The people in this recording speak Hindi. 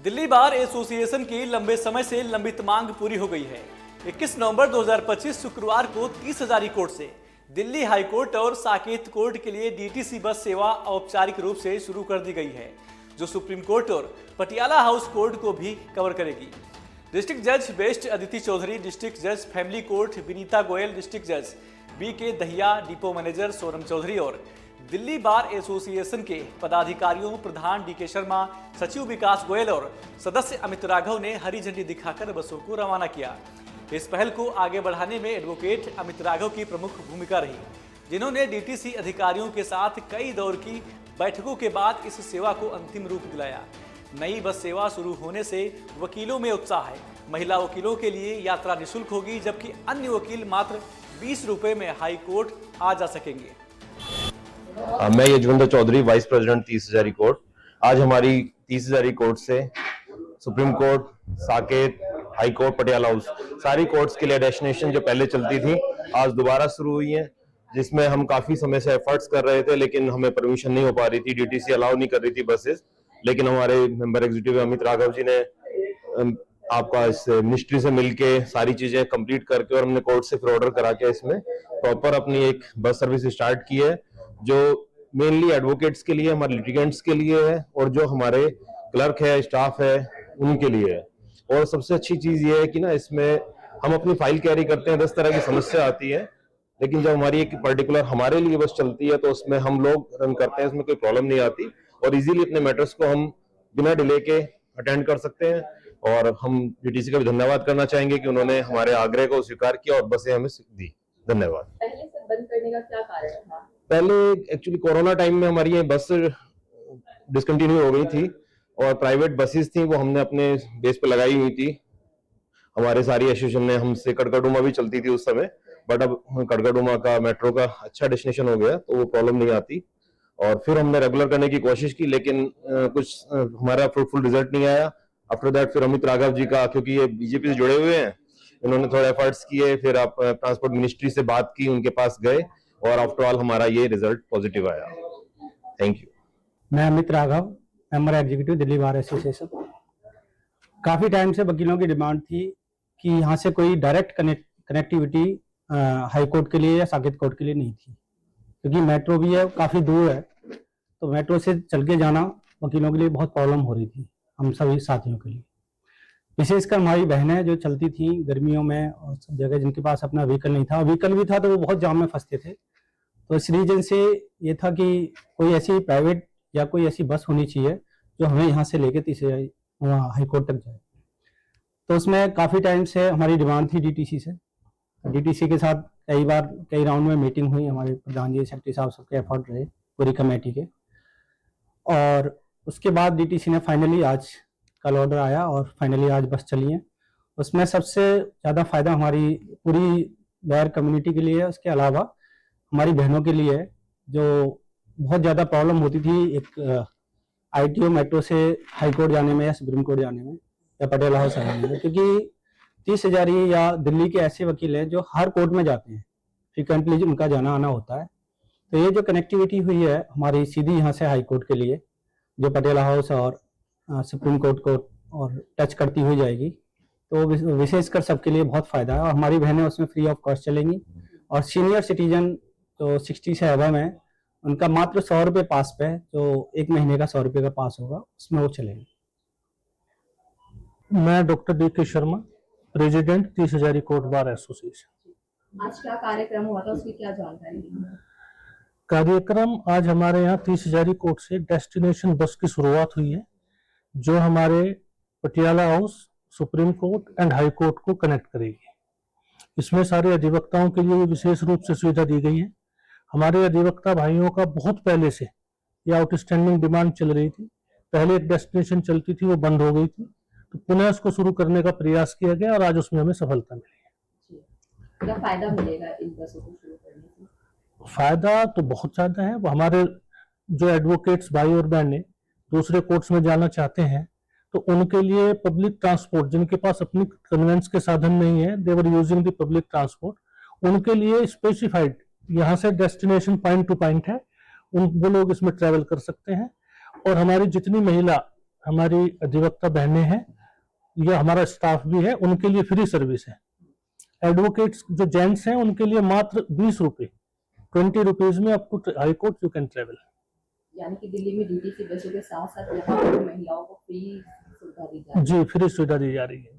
दिल्ली बार एसोसिएशन की लंबे समय से लंबित मांग पूरी हो गई है। 21 नवंबर 2025 शुक्रवार को 30,000 कोर्ट से दिल्ली हाई कोर्ट और साकेत कोर्ट के लिए डीटीसी बस सेवा औपचारिक रूप से शुरू कर दी गई है, जो सुप्रीम कोर्ट और पटियाला हाउस कोर्ट को भी कवर करेगी। डिस्ट्रिक्ट जज बेस्ट अदिति चौधरी, डिस्ट्रिक्ट जज family court Vinita Goyal, district जज BK Dahiya, depot manager Sonam Chaudhary और दिल्ली बार एसोसिएशन के पदाधिकारियों प्रधान DK शर्मा, सचिव विकास गोयल और सदस्य अमित राघव ने हरी झंडी दिखाकर बसों को रवाना किया। इस पहल को आगे बढ़ाने में एडवोकेट अमित राघव की प्रमुख भूमिका रही, जिन्होंने डीटीसी अधिकारियों के साथ कई दौर की बैठकों के बाद इस सेवा को अंतिम रूप दिलाया। नई बस सेवा शुरू होने से वकीलों में उत्साह है। महिला वकीलों के लिए यात्रा निःशुल्क होगी, जबकि अन्य वकील मात्र 20 रुपए में हाई कोर्ट आ जा सकेंगे। मैं Yajvendra Chaudhary, vice president 30,000 court. आज हमारी 30,000 कोर्ट से supreme court, Saket, high court, Patiala house, सारी कोर्ट्स के लिए डेस्टिनेशन जो पहले चलती थी आज दोबारा शुरू हुई है, जिसमें हम काफी समय से एफर्ट्स कर रहे थे, लेकिन हमें परमिशन नहीं हो पा रही थी, डीटीसी अलाउ नहीं कर रही थी बसेस। लेकिन हमारे मेंबर एग्जीक्यूटिव अमित राघव जी ने आपका इस मिनिस्ट्री से मिलके सारी चीजें कंप्लीट करके और हमने कोर्ट से फिर ऑर्डर करा के इसमें प्रॉपर अपनी एक बस सर्विस स्टार्ट की है, जो मेनली एडवोकेट्स के लिए, हमारे लिटिगेंट्स के लिए है और जो हमारे क्लर्क है, स्टाफ है, उनके लिए है। और सबसे अच्छी चीज ये है कि ना इसमें हम अपनी फाइल कैरी करते हैं, 10 तरह की समस्या आती है, लेकिन जब हमारी एक पर्टिकुलर हमारे लिए बस चलती है तो उसमें हम लोग रन करते हैं, उसमें कोई प्रॉब्लम नहीं आती और इजीली अपने मैटर्स को हम बिना डिले के अटेंड कर सकते हैं। और हम डीटीसी का भी धन्यवाद करना चाहेंगे कि उन्होंने हमारे आग्रह को स्वीकार किया और बसें हमें दी। धन्यवाद। पहले से बंद करने का क्या कारण था? पहले एक्चुअली कोरोना टाइम में हमारी ये बस डिसकंटिन्यू हो गई थी और प्राइवेट बसेस थी वो हमने अपने बेस पे लगाई हुई थी। हमारे सारी एसोसिएशन ने हमसे कड़कड़डुमा भी चलती थी उस समय, बट अब कड़कड़डुमा का मेट्रो का अच्छा डेस्टिनेशन हो गया तो वो प्रॉब्लम नहीं आती। और फिर हमने रेगुलर करने की कोशिश की, लेकिन कुछ हमारा फ्रूटफुल रिजल्ट नहीं आया। आफ्टर दैट फिर अमित राघव जी का, क्योंकि ये बीजेपी से जुड़े हुए हैं, उन्होंने थोड़ा एफर्ट्स किए, फिर आप ट्रांसपोर्ट मिनिस्ट्री से बात की, उनके पास गए और आफ्टर ऑल हमारा ये रिजल्ट पॉजिटिव आया। Thank you. मैं Amit Raghav, member executive Delhi bar association. काफ़ी टाइम से वकीलों की डिमांड थी कि यहाँ से कोई डायरेक्ट कनेक्टिविटी हाई कोर्ट के लिए या साकेत कोर्ट के लिए नहीं थी, क्योंकि मेट्रो भी है, काफ़ी दूर है, तो मेट्रो से चल के जाना वकीलों के लिए बहुत प्रॉब्लम हो रही थी, हम सभी साथियों के लिए। विशेषकर हमारी बहनें जो चलती थी गर्मियों में और सब जगह, जिनके पास अपना व्हीकल नहीं था, व्हीकल भी था तो वो बहुत जाम में फंसते थे। तो इस रीजन से ये था कि कोई ऐसी प्राइवेट या कोई ऐसी बस होनी चाहिए जो हमें यहाँ से लेके वहाँ हाई कोर्ट तक जाए। तो उसमें काफ़ी टाइम से हमारी डिमांड थी डीटीसी से। डीटीसी के साथ कई बार कई राउंड में मीटिंग हुई, हमारे प्रधान जी, सेक्रेटरी साहब सबके एफर्ट रहे पूरी कमेटी के, और उसके बाद डीटीसी ने फाइनली आज कल ऑर्डर आया और फाइनली आज बस चली है। उसमें सबसे ज़्यादा फायदा हमारी पूरी गैर कम्युनिटी के लिए है, उसके अलावा हमारी बहनों के लिए है, जो बहुत ज़्यादा प्रॉब्लम होती थी एक ITO मेट्रो से हाई कोर्ट जाने में या सुप्रीम कोर्ट जाने में या पटियाला हाउस जाने में, क्योंकि 30,000 या दिल्ली के ऐसे वकील हैं जो हर कोर्ट में जाते हैं, फ्रिक्वेंटली उनका जाना आना होता है। तो ये जो कनेक्टिविटी हुई है हमारी सीधी यहाँ से हाई कोर्ट के लिए, जो पटियाला हाउस और सुप्रीम कोर्ट को और टच करती हुई जाएगी, तो विशेषकर सबके लिए बहुत फ़ायदा है। और हमारी बहनें उसमें फ्री ऑफ कॉस्ट चलेंगी और सीनियर सिटीजन जो 60 से अबव है उनका मात्र 100 रुपये पास पे, जो 1 महीने का 100 रुपये का पास होगा, उसमें वो चलेंगे। मैं doctor DK Sharma, president 30,000 court bar association. आज क्या कार्यक्रम हुआ था, उसकी क्या जानकारी है? कार्यक्रम आज हमारे यहाँ 30,000 कोर्ट से डेस्टिनेशन बस की शुरुआत हुई है, जो हमारे Patiala house, supreme court and high court को कनेक्ट करेगी। इसमें सारे अधिवक्ताओं के लिए विशेष रूप से सुविधा दी गई है। हमारे अधिवक्ता भाइयों का बहुत पहले से ये आउटस्टैंडिंग डिमांड चल रही थी। पहले एक डेस्टिनेशन चलती थी, वो बंद हो गई थी, तो पुनः उसको शुरू करने का प्रयास किया गया और आज उसमें हमें सफलता मिली है। क्या फायदा मिलेगा इन बसों को शुरू करने से? फायदा तो बहुत ज्यादा है। वो हमारे जो एडवोकेट्स भाई और बहनें दूसरे कोर्ट्स में जाना चाहते हैं, तो उनके लिए पब्लिक ट्रांसपोर्ट, जिनके पास अपनी कन्वेंस के साधन नहीं है, they were using the public transport, उनके लिए स्पेसिफाइड यहाँ से डेस्टिनेशन पॉइंट टू पॉइंट है, वो लोग इसमें ट्रेवल कर सकते हैं। और हमारी जितनी महिला हमारी अधिवक्ता बहनें हैं या हमारा स्टाफ भी है, उनके लिए फ्री सर्विस है। एडवोकेट्स जो जेंट्स हैं उनके लिए मात्र 20 रुपए, 20 रुपीज में up to high court you can travel. यानी कि दिल्ली में डीटीसी बसों के साथ साथ यहाँ पर महिलाओं को फ्री सुविधा दी जा रही है। जी, फ्री सुविधा दी जा रही है।